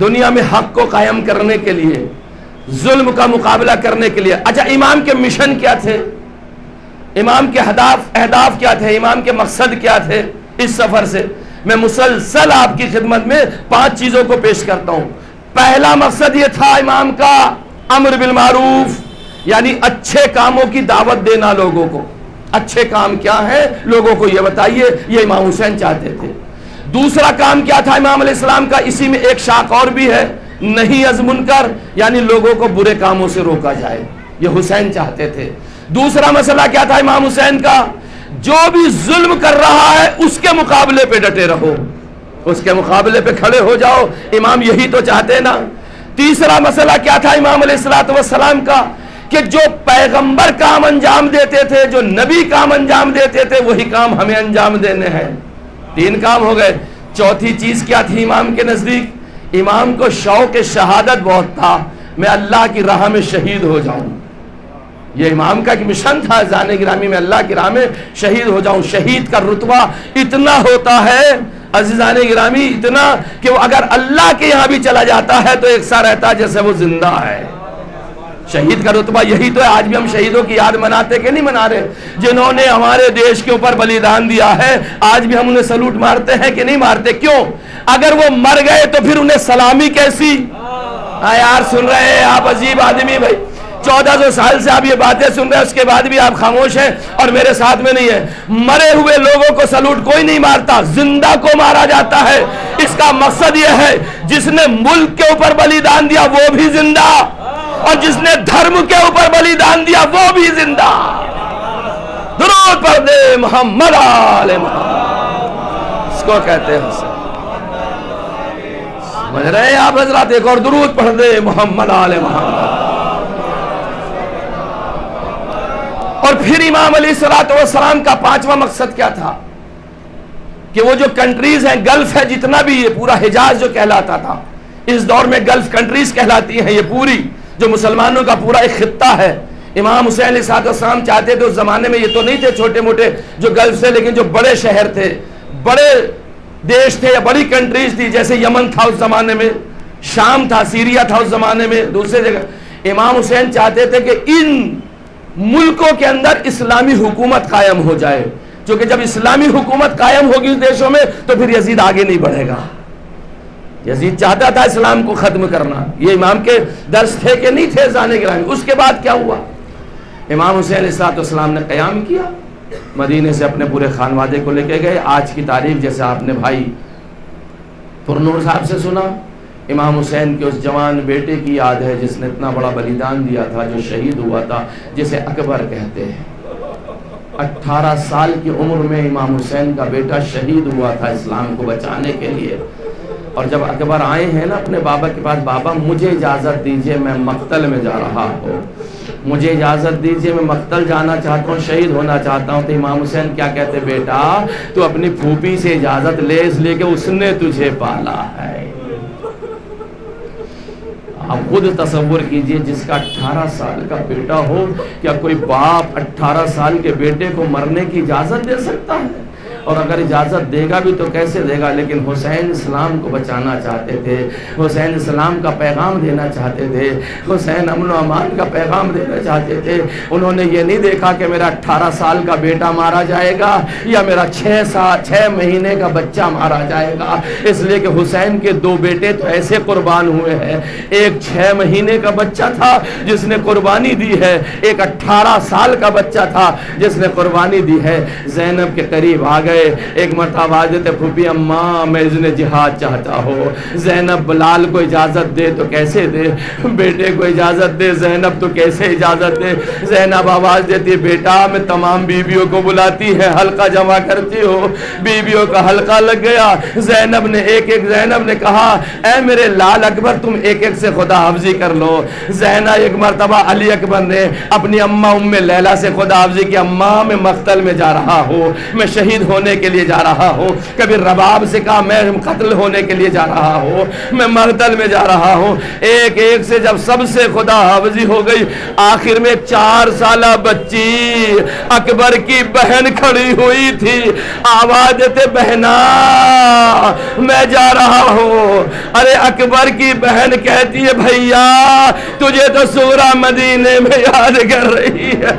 دنیا میں حق کو قائم کرنے کے لیے, ظلم کا مقابلہ کرنے کے لیے. اچھا امام کے مشن کیا تھے؟ امام کے اہداف کیا تھے؟ امام کے مقصد کیا تھے اس سفر سے؟ میں مسلسل آپ کی خدمت میں 5 چیزوں کو پیش کرتا ہوں. پہلا مقصد یہ تھا امام کا امر بالمعروف, یعنی اچھے کاموں کی دعوت دینا لوگوں کو. اچھے کام کیا ہے لوگوں کو یہ بتائیے, یہ امام حسین چاہتے تھے. دوسرا کام کیا تھا امام علیہ السلام کا؟ اسی میں ایک شاخ اور بھی ہے, نہیں از منکر, یعنی لوگوں کو برے کاموں سے روکا جائے. یہ حسین چاہتے تھے. دوسرا مسئلہ کیا تھا امام حسین کا؟ جو بھی ظلم کر رہا ہے اس کے مقابلے پہ ڈٹے رہو, اس کے مقابلے پہ کھڑے ہو جاؤ. امام یہی تو چاہتے نا. تیسرا مسئلہ کیا تھا امام علیہ السلام کا؟ کہ جو پیغمبر کام انجام دیتے تھے, جو نبی کام انجام دیتے تھے, وہی کام ہمیں انجام دینے ہیں. 3 کام ہو گئے. چوتھی چیز کیا تھی امام کے نزدیک؟ امام کو شوق شہادت بہت تھا, میں اللہ کی راہ میں شہید ہو جاؤں. یہ امام کا ایک مشن تھا, جان گرامی میں اللہ کی راہ میں شہید ہو جاؤں. شہید کا رتبہ اتنا ہوتا ہے عزیزان گرامی, اتنا کہ وہ اگر اللہ کے یہاں بھی چلا جاتا ہے تو ایک سا رہتا جیسے وہ زندہ ہے. شہید کا رتبہ یہی تو ہے. آج بھی ہم شہیدوں کی یاد مناتے کہ نہیں منا رہے؟ جنہوں نے ہمارے دیش کے اوپر بلیدان دیا ہے آج بھی ہم انہیں سلوٹ مارتے ہیں کہ نہیں مارتے؟ کیوں؟ اگر وہ مر گئے تو پھر انہیں سلامی کیسی؟ یار سن رہے ہیں آپ؟ عجیب آدمی بھائی, 1400 سال سے آپ یہ باتیں سن رہے ہیں, اس کے بعد بھی آپ خاموش ہیں اور میرے ساتھ میں نہیں ہے. مرے ہوئے لوگوں کو سلوٹ کوئی نہیں مارتا, زندہ کو مارا جاتا ہے. اس کا مقصد یہ ہے جس نے ملک کے اوپر بلیدان دیا وہ بھی زندہ, اور جس نے دھرم کے اوپر بلیدان دیا وہ بھی زندہ. درود پڑھ دے محمد آل محمد. اس کو کہتے ہیں حسین. سمجھ رہے ہیں آپ حضرات؟ ایک اور درود پڑھ دے محمد آل محمد. اور پھر امام علیہ السلام کا 5واں مقصد کیا تھا؟ کہ وہ جو کنٹریز ہیں, گلف ہے جتنا بھی, یہ پورا حجاز جو کہلاتا تھا, اس دور میں گلف کنٹریز کہلاتی ہیں, یہ پوری جو مسلمانوں کا پورا ایک خطہ ہے. امام حسین علیہ السلام چاہتے تھے, اس زمانے میں یہ تو نہیں تھے چھوٹے موٹے جو گلف سے, لیکن جو بڑے شہر تھے, بڑے دیش تھے یا بڑی کنٹریز تھی, جیسے یمن تھا اس زمانے میں, شام تھا, سیریا تھا اس زمانے میں, دوسرے جگہ. امام حسین چاہتے تھے کہ ان ملکوں کے اندر اسلامی حکومت قائم ہو جائے, کیونکہ جب اسلامی حکومت قائم ہوگی اس دیشوں میں تو پھر یزید آگے نہیں بڑھے گا. یزید چاہتا تھا اسلام کو ختم کرنا. یہ امام کے درس تھے کہ نہیں تھے زانے گرامی؟ اس کے بعد کیا ہوا؟ امام حسین علیہ السلام نے قیام کیا, مدینے سے اپنے پورے خانوادے کو لے کے گئے. آج کی تاریخ جیسے آپ نے بھائی پرنور صاحب سے سنا, امام حسین کے اس جوان بیٹے کی یاد ہے جس نے اتنا بڑا بلیدان دیا تھا, جو شہید ہوا تھا, جسے اکبر کہتے ہیں. 18 سال کی عمر میں امام حسین کا بیٹا شہید ہوا تھا اسلام کو بچانے کے لیے. اور جب اکبر آئے ہیں نا اپنے بابا کے پاس, بابا مجھے اجازت دیجئے, میں مقتل میں جا رہا ہوں, مجھے اجازت دیجئے, میں مقتل جانا چاہتا ہوں, شہید ہونا چاہتا ہوں. تو امام حسین کیا کہتے؟ بیٹا تو اپنی پھوپھی سے اجازت لے, اس لیے کہ اس نے تجھے پالا ہے. آپ خود تصور کیجئے, جس کا 18 سال کا بیٹا ہو, کیا کوئی باپ 18 سال کے بیٹے کو مرنے کی اجازت دے سکتا ہے؟ اور اگر اجازت دے گا بھی تو کیسے دے گا، لیکن حسین اسلام کو بچانا چاہتے تھے، حسین اسلام کا پیغام دینا چاہتے تھے، حسین امن و امان کا پیغام دینا چاہتے تھے۔ انہوں نے یہ نہیں دیکھا کہ میرا 18 سال کا بیٹا مارا جائے گا یا میرا 6 مہینے کا بچہ مارا جائے گا، اس لیے کہ حسین کے 2 بیٹے تو ایسے قربان ہوئے ہیں، ایک 6 مہینے کا بچہ تھا جس نے قربانی دی ہے، ایک 18 سال کا بچہ تھا جس نے قربانی دی ہے۔ زینب کے قریب آ گئے، ایک مرتبہ حضرت پھوپھی اماں میں اذن جہاد چاہتا ہو۔ زینب بلال کو اجازت دے تو کیسے دے، بیٹے کو اجازت دے، زینب تو کیسے اجازت دے۔ زینب آواز دیتی، بیٹا میں تمام بیویوں کو بلاتی ہے، حلقہ جمع کرتی ہو، بیویوں کا حلقہ لگ گیا۔ زینب نے کہا، اے میرے لال اکبر تم ایک ایک سے خدا حافظی کر لو۔ زینب ایک مرتبہ علی اکبر نے اپنی اماں ام لیلہ سے خدا حافظی کی، اماں میں مقتل میں جا رہا ہوں، میں شہید ہونے کے لیے جا رہا ہوں۔ کبھی رباب سے کہا، میں قتل ہونے کے لیے جا رہا ہوں، میں مقتل میں جا رہا ہوں۔ ایک ایک سے جب سب سے خدا حافظی ہو گئی، آخر میں 4 سالہ بچی اکبر کی بہن کھڑی ہوئی تھی، آواز دیتے، بہنا میں جا رہا ہوں۔ ارے اکبر کی بہن کہتی ہے، بھیا تجھے تو سورہ مدینے میں یاد کر رہی ہے۔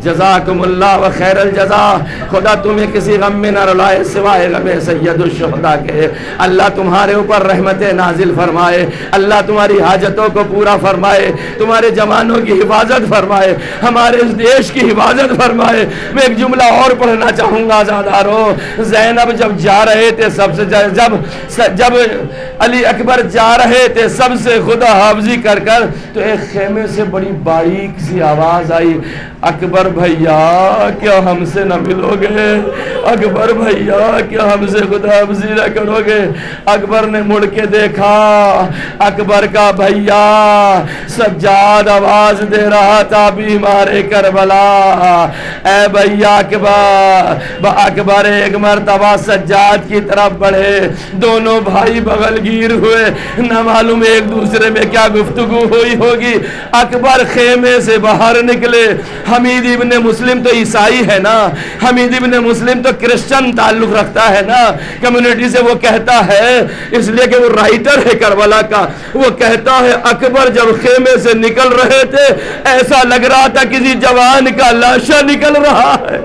جزاکم اللہ و خیر الجزا، خدا تمہیں کسی غم میں نہ رلائے سوائے غم سید الشہداء کے۔ اللہ تمہارے اوپر رحمت نازل فرمائے، اللہ تمہاری حاجتوں کو پورا فرمائے، تمہارے جوانوں کی حفاظت فرمائے، ہمارے اس دیش کی حفاظت فرمائے۔ میں ایک جملہ اور پڑھنا چاہوں گا آزادارو۔ زینب جب جا رہے تھے جب علی اکبر جا رہے تھے سب سے خدا حافظی کر تو ایک خیمے سے بڑی باریک سی آواز آئی، اکبر بھیا کیا ہم سے نہ ملو گے، اکبر بھیا کیا ہم سے خدا حافظی نہ کرو گے۔ اکبر نے مڑ کے دیکھا، اکبر کا بھیا سجاد آواز دے رہا تھا، بیمار کربلا، اے بھیا اکبر ایک مرتبہ سجاد کی طرف بڑھے، دونوں بھائی بغل گیر ہوئے، نہ معلوم ایک دوسرے میں کیا گفتگو ہوئی ہوگی۔ اکبر خیمے سے باہر نکلے، حمید ابن مسلم تو عیسائی ہے نا، حمید ابن مسلم تو کرسچن تعلق رکھتا ہے نا، کمیونٹی سے وہ کہتا ہے، اس لیے کہ وہ رائٹر ہے کربلا کا، وہ کہتا ہے اکبر جب خیمے سے نکل رہے تھے ایسا لگ رہا تھا کسی جوان کا لاشا نکل رہا ہے۔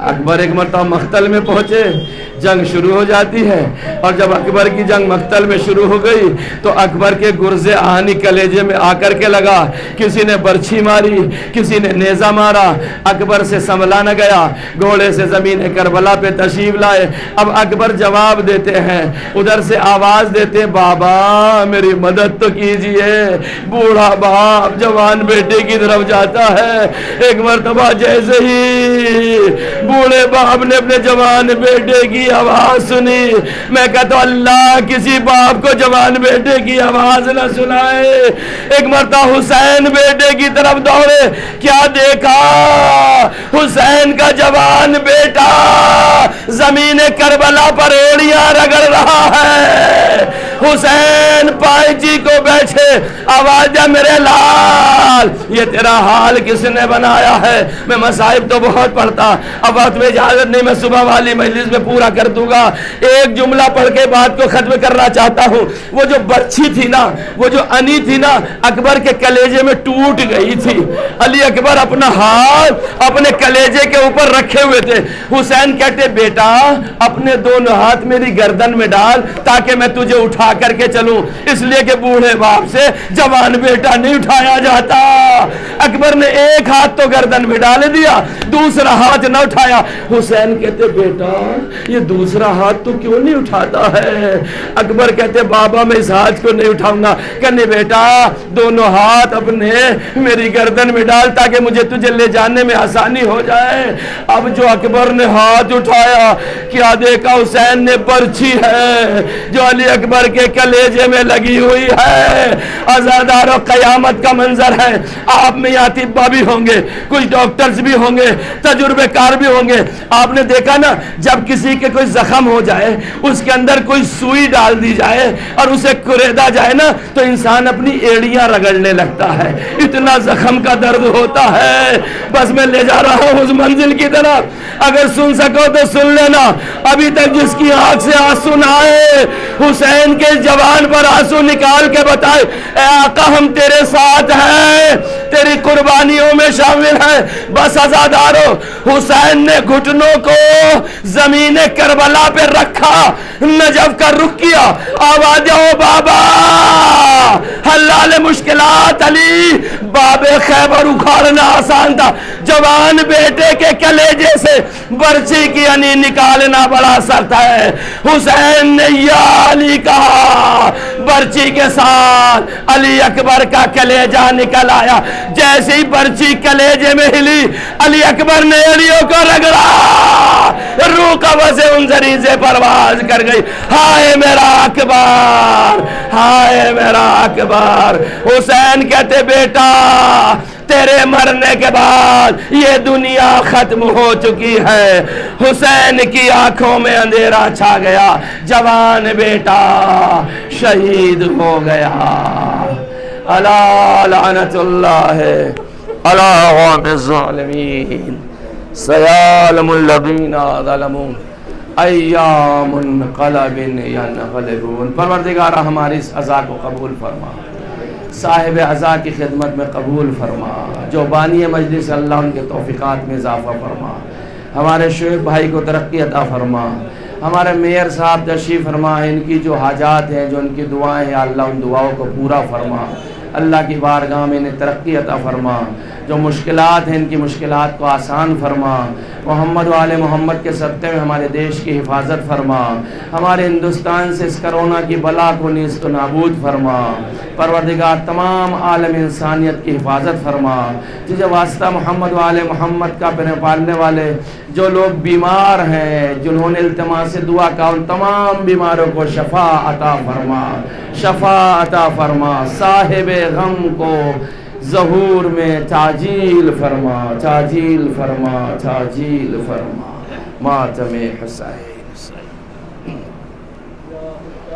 اکبر ایک مرتبہ مقتل میں پہنچے، جنگ شروع ہو جاتی ہے، اور جب اکبر کی جنگ مقتل میں شروع ہو گئی تو اکبر کے گرزے آہنی کلیجے میں آ کر کے لگا، کسی نے برچھی ماری، کسی نے نیزہ مارا، اکبر سے سنبھلا نہ گیا، گھوڑے سے زمین کربلا پہ تشریف لائے۔ اب اکبر جواب دیتے ہیں، ادھر سے آواز دیتے، بابا میری مدد تو کیجئے۔ بوڑھا باپ جوان بیٹے کی طرف جاتا ہے، ایک مرتبہ جیسے ہی بوڑھے باپ نے اپنے جوان بیٹے کی آواز سنی، میں کہتا ہوں اللہ کسی باپ کو جوان بیٹے کی آواز نہ سنائے۔ ایک مرتبہ حسین بیٹے کی طرف دوڑے، کیا دیکھا؟ حسین کا جوان بیٹا زمین کربلا پر ایڑیاں رگڑ رہا ہے۔ حسین پائچی کو بیٹھے، آواز دیا، میرے لال یہ تیرا حال کس نے بنایا ہے؟ میں مصائب تو بہت پڑھتا، اب وقت میں اجازت نہیں، میں صبح والی مجلس میں پورا کر دوں گا۔ ایک جملہ پڑھ کے بات کو ختم کرنا چاہتا ہوں۔ وہ جو برچھی تھی نا، وہ جو انی تھی نا، اکبر کے کلیجے میں ٹوٹ گئی تھی۔ علی اکبر اپنا ہاتھ اپنے کلیجے کے اوپر رکھے ہوئے تھے۔ حسین کہتے، بیٹا اپنے دونوں ہاتھ میری گردن میں ڈال تاکہ میں تجھے اٹھا کر کے چلوں، اس لیے کہ بوڑھے باپ سے جوان بیٹا نہیں اٹھایا جاتا۔ اکبر نے ایک ہاتھ تو گردن میں ڈال دیا، دوسرا ہاتھ نہ اٹھایا۔ حسین کہتے، بیٹا یہ دوسرا ہاتھ تو کیوں نہیں اٹھاتا ہے؟ اکبر کہتے، بابا میں اس ہاتھ کو نہیں اٹھاؤں گا۔ کہنے، بیٹا دونوں ہاتھ اپنے میری گردن میں ڈال تاکہ مجھے تجھے لے جانے میں آسانی ہو جائے۔ اب جو اکبر نے ہاتھ اٹھایا، کیا دیکھا؟ حسین نے برچھی ہے جو علی اکبر کے کلیجے میں لگی ہوئی ہے۔ عزادارو قیامت کا منظر ہے، آپ میں یہاں طبہ بھی ہوں گے، کچھ ڈاکٹرز بھی ہوں گے، تجربے کار بھی ہوں گے۔ آپ نے دیکھا نا جب کسی کے کوئی زخم ہو جائے، اس کے اندر کوئی سوئی ڈال دی جائے اور اسے کریدا جائے نا تو انسان اپنی ایڑیاں رگڑنے لگتا ہے، اتنا زخم کا درد ہوتا ہے۔ بس میں لے جا رہا ہوں اس منزل کی طرف، اگر سن سکو تو سن لینا۔ ابھی تک جس کی آنکھ سے آنسو نہ آئے، حسین کے جوان پر آنسو نکال کے بتائے اے آقا ہم تیرے ساتھ ہیں، تیری قربانیوں میں شامل ہیں۔ بس عزادارو، حسین نے گھٹنوں کو زمین کربلا پہ رکھا، نجف کا رخ کیا، آواز او بابا حلال مشکلات علی۔ باب خیبر اکھاڑنا آسان تھا، جوان بیٹے کے کلیجے سے برچی کی انی نکالنا بڑا سخت ہے۔ حسین نے یا علی کہا، برچی کے ساتھ علی اکبر کا کلیجہ نکل آیا۔ جیسے ہی برچی کلیجے میں ہلی، علی اکبر نے ایڑیوں کو رگڑا، روح قبض انظری سے پرواز کر گئی۔ ہائے میرا اکبر، ہائے میرا اکبر۔ حسین کہتے بیٹا تیرے مرنے کے بعد یہ دنیا ختم ہو چکی ہے۔ حسین کی آنکھوں میں اندھیرا چھا گیا، جوان بیٹا شہید ہو گیا۔ الا لعنت اللہ علی قوم الظالمین، سیعلم الذین ظلموا ایام انقلب ینقلبون۔ پروردگار ہماری اس عزا کو قبول فرما، صاحب عزا کی خدمت میں قبول فرما، جو بانی مجلس اللہ ان کے توفیقات میں اضافہ فرما، ہمارے شعیب بھائی کو ترقی عطا فرما، ہمارے میئر صاحب تشریف فرما، ان کی جو حاجات ہیں، جو ان کی دعائیں ہیں اللہ ان دعاؤں کو پورا فرما، اللہ کی بارگاہ میں انہیں ترقی عطا فرما، جو مشکلات ہیں ان کی مشکلات کو آسان فرما، محمد و آل محمد کے صدقے میں ہمارے دیش کی حفاظت فرما، ہمارے ہندوستان سے اس کرونا کی بلا کو نیست و نابود فرما۔ پروردگار تمام عالم انسانیت کی حفاظت فرما، جسے واسطہ محمد و آل محمد کا پالنے والے جو لوگ بیمار ہیں، جنہوں نے التماس سے دعا کا، ان تمام بیماروں کو شفا عطا فرما، شفا عطا فرما۔ صاحب غم کو ظہور میں تعجیل فرما، تعجیل فرما، تعجیل فرما۔ ماتم حسین۔